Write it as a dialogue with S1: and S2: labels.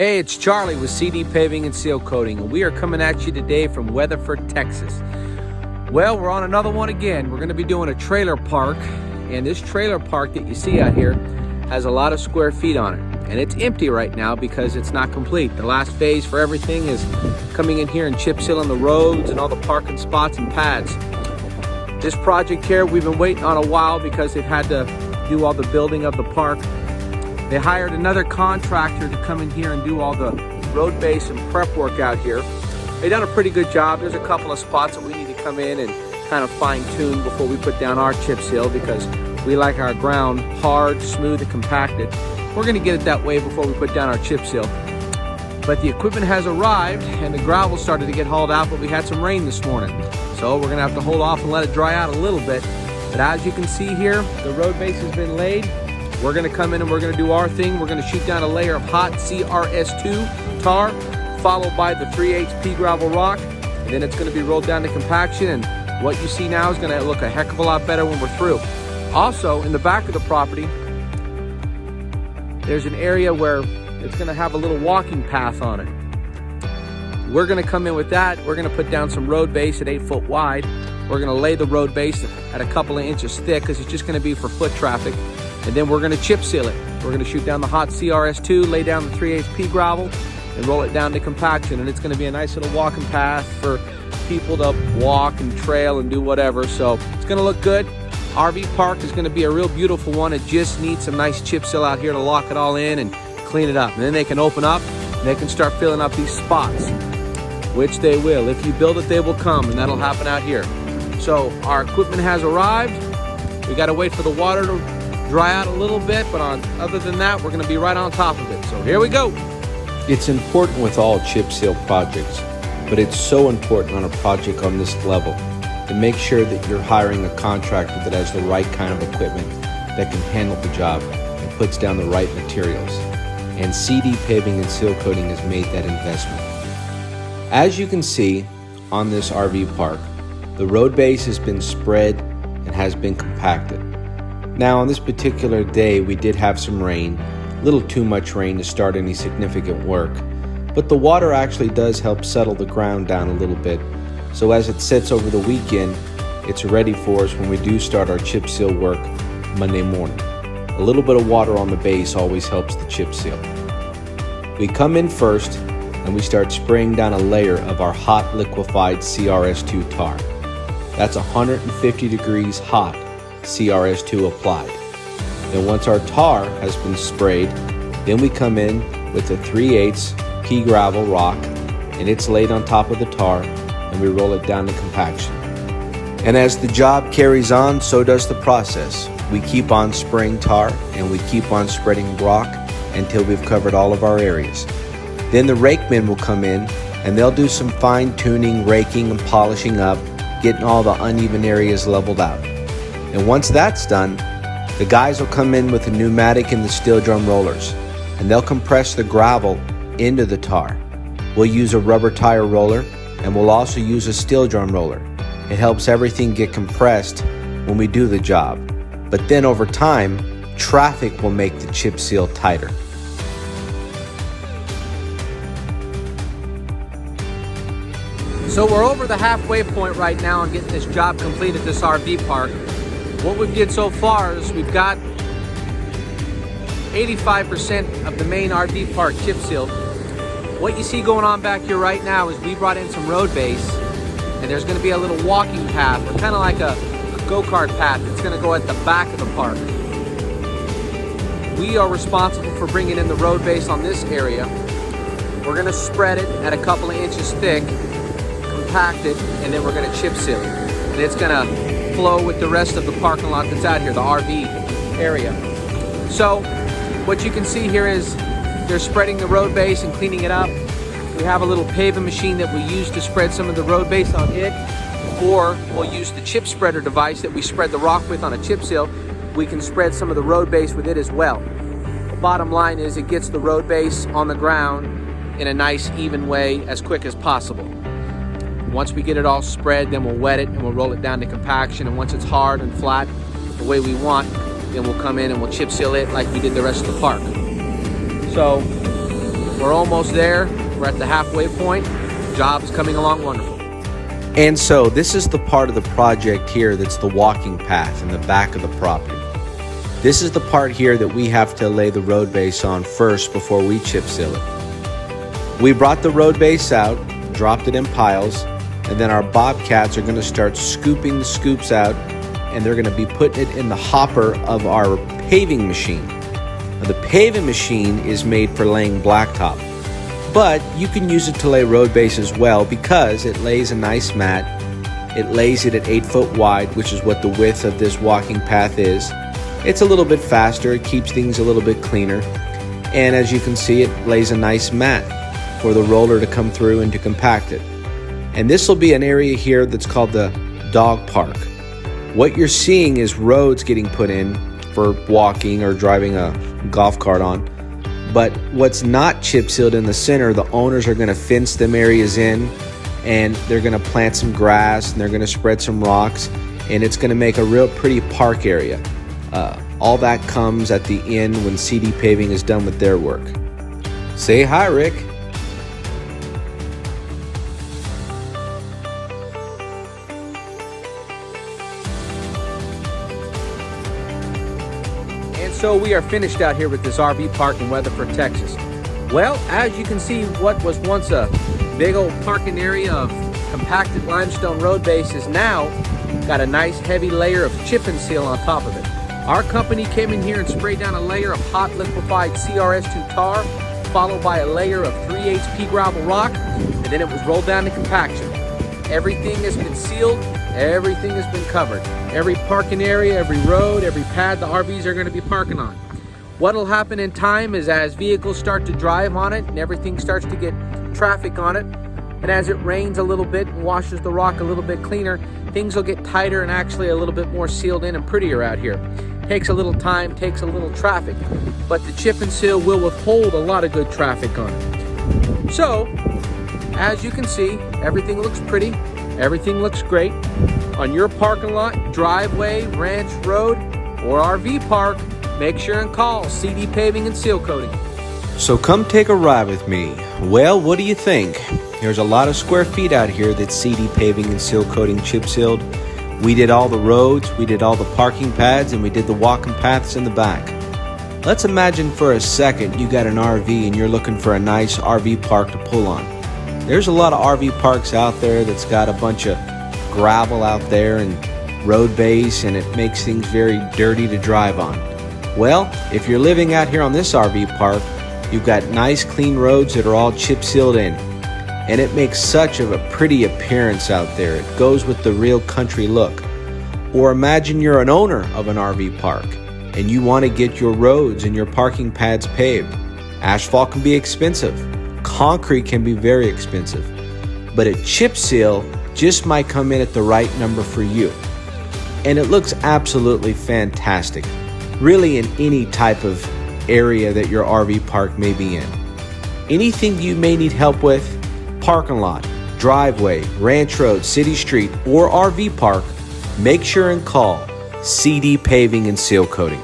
S1: Hey, it's Charlie with CD Paving and Seal Coating, and we are coming at you today from Weatherford, Texas. Well, we're on another one again. We're going to be doing a trailer park, and this trailer park that you see out here has a lot of square feet on it, and it's empty right now because it's not complete. The last phase for everything is coming in here and chip sealing the roads and all the parking spots and pads. This project here we've been waiting on a while because they've had to do all the building of the park. They hired another contractor to come in here and do all the road base and prep work out here. They've done a pretty good job. There's a couple of spots that we need to come in and kind of fine tune before we put down our chip seal because we like our ground hard, smooth, and compacted. We're going to get it that way before we put down our chip seal. But the equipment has arrived and the gravel started to get hauled out, but we had some rain this morning. So we're going to have to hold off and let it dry out a little bit. But as you can see here, the road base has been laid. We're going to come in and we're going to do our thing. We're going to shoot down a layer of hot CRS2 tar, followed by the 3/8 pea gravel rock, and then it's going to be rolled down to compaction, and what you see now is going to look a heck of a lot better when we're through. Also, in the back of the property, there's an area where it's going to have a little walking path on it. We're going to come in with that. We're going to put down some road base at 8 foot wide. We're going to lay the road base at a couple of inches thick because it's just going to be for foot traffic. And then we're going to chip seal it. We're going to shoot down the hot CRS2, lay down the 3/8 pea gravel, and roll it down to compaction. And it's going to be a nice little walking path for people to walk and trail and do whatever. So it's going to look good. RV park is going to be a real beautiful one. It just needs some nice chip seal out here to lock it all in and clean it up. And then they can open up and they can start filling up these spots, which they will. If you build it, they will come, and that'll happen out here. So our equipment has arrived. We got to wait for the water to dry out a little bit, but other than that, we're going to be right on top of it. So here we go.
S2: It's important with all chip seal projects, but it's so important on a project on this level to make sure that you're hiring a contractor that has the right kind of equipment that can handle the job and puts down the right materials. And CD Paving and Seal Coating has made that investment. As you can see on this RV park, the road base has been spread and has been compacted. Now on this particular day we did have some rain, a little too much rain to start any significant work, but the water actually does help settle the ground down a little bit, so as it sits over the weekend, it's ready for us when we do start our chip seal work Monday morning. A little bit of water on the base always helps the chip seal. We come in first and we start spraying down a layer of our hot liquefied CRS2 tar. That's 150 degrees hot CRS2 applied. Then once our tar has been sprayed, then we come in with the 3/8 pea gravel rock, and it's laid on top of the tar, and we roll it down to compaction. And as the job carries on, so does the process. We keep on spraying tar and we keep on spreading rock until we've covered all of our areas. Then the rakemen will come in and they'll do some fine tuning, raking and polishing up, getting all the uneven areas leveled out. And once that's done, the guys will come in with the pneumatic and the steel drum rollers, and they'll compress the gravel into the tar. We'll use a rubber tire roller, and we'll also use a steel drum roller. It helps everything get compressed when we do the job. But then over time, traffic will make the chip seal tighter.
S1: So we're over the halfway point right now on getting this job complete at this RV park. What we did so far is we've got 85% of the main RV park chip sealed. What you see going on back here right now is we brought in some road base, and there's going to be a little walking path, or kind of like a go-kart path that's going to go at the back of the park. We are responsible for bringing in the road base on this area. We're going to spread it at a couple of inches thick, compact it, and then we're going to chip seal it. And it's going to flow with the rest of the parking lot that's out here, the RV area. So what you can see here is they're spreading the road base and cleaning it up. We have a little paving machine that we use to spread some of the road base on it, or we'll use the chip spreader device that we spread the rock with on a chip seal. We can spread some of the road base with it as well. The bottom line is it gets the road base on the ground in a nice even way as quick as possible. Once we get it all spread, then we'll wet it and we'll roll it down to compaction. And once it's hard and flat the way we want, then we'll come in and we'll chip seal it like we did the rest of the park. So We're almost there. We're at the halfway point. Job is coming along wonderful.
S2: And so this is the part of the project here that's the walking path in the back of the property. This is the part here that we have to lay the road base on first before we chip seal it. We brought the road base out, dropped it in piles, and then our bobcats are going to start scooping the scoops out, and they're going to be putting it in the hopper of our paving machine. Now, the paving machine is made for laying blacktop, but you can use it to lay road base as well because it lays a nice mat. It lays it at 8 foot wide, which is what the width of this walking path is. It's a little bit faster, it keeps things a little bit cleaner, and as you can see, it lays a nice mat for the roller to come through and to compact it. And this will be an area here that's called the dog park. What you're seeing is roads getting put in for walking or driving a golf cart on. But what's not chip sealed in the center, the owners are going to fence them areas in, and they're going to plant some grass, and they're going to spread some rocks, and it's going to make a real pretty park area. All that comes at the end when CD Paving is done with their work. Say hi, Rick.
S1: And so we are finished out here with this RV park in Weatherford, Texas. Well, as you can see, what was once a big old parking area of compacted limestone road base is now got a nice heavy layer of chip and seal on top of it. Our company came in here and sprayed down a layer of hot liquefied CRS2 tar, followed by a layer of 3/8 pea gravel rock, and then it was rolled down to compaction. Everything has been sealed, everything has been covered. Every parking area, every road, every pad the RVs are going to be parking on. What'll happen in time is as vehicles start to drive on it and everything starts to get traffic on it, and as it rains a little bit and washes the rock a little bit cleaner, things will get tighter and actually a little bit more sealed in and prettier out here. Takes a little time, takes a little traffic, but the chip and seal will withhold a lot of good traffic on it. So, as you can see, everything looks pretty, everything looks great. On your parking lot, driveway, ranch road, or RV park, make sure and call CD Paving and Seal Coating.
S2: So come take a ride with me. Well, what do you think? There's a lot of square feet out here that CD Paving and Seal Coating chip sealed. We did all the roads, we did all the parking pads, and we did the walking paths in the back. Let's imagine for a second you got an RV and you're looking for a nice RV park to pull on. There's a lot of RV parks out there that's got a bunch of gravel out there and road base, and it makes things very dirty to drive on. Well, if you're living out here on this RV park, you've got nice clean roads that are all chip sealed in. And it makes such of a pretty appearance out there. It goes with the real country look. Or imagine you're an owner of an RV park and you want to get your roads and your parking pads paved. Asphalt can be expensive. Concrete can be very expensive. But a chip seal just might come in at the right number for you. And it looks absolutely fantastic, really in any type of area that your RV park may be in. Anything you may need help with, parking lot, driveway, ranch road, city street, or RV park, make sure and call CD Paving and Seal Coating.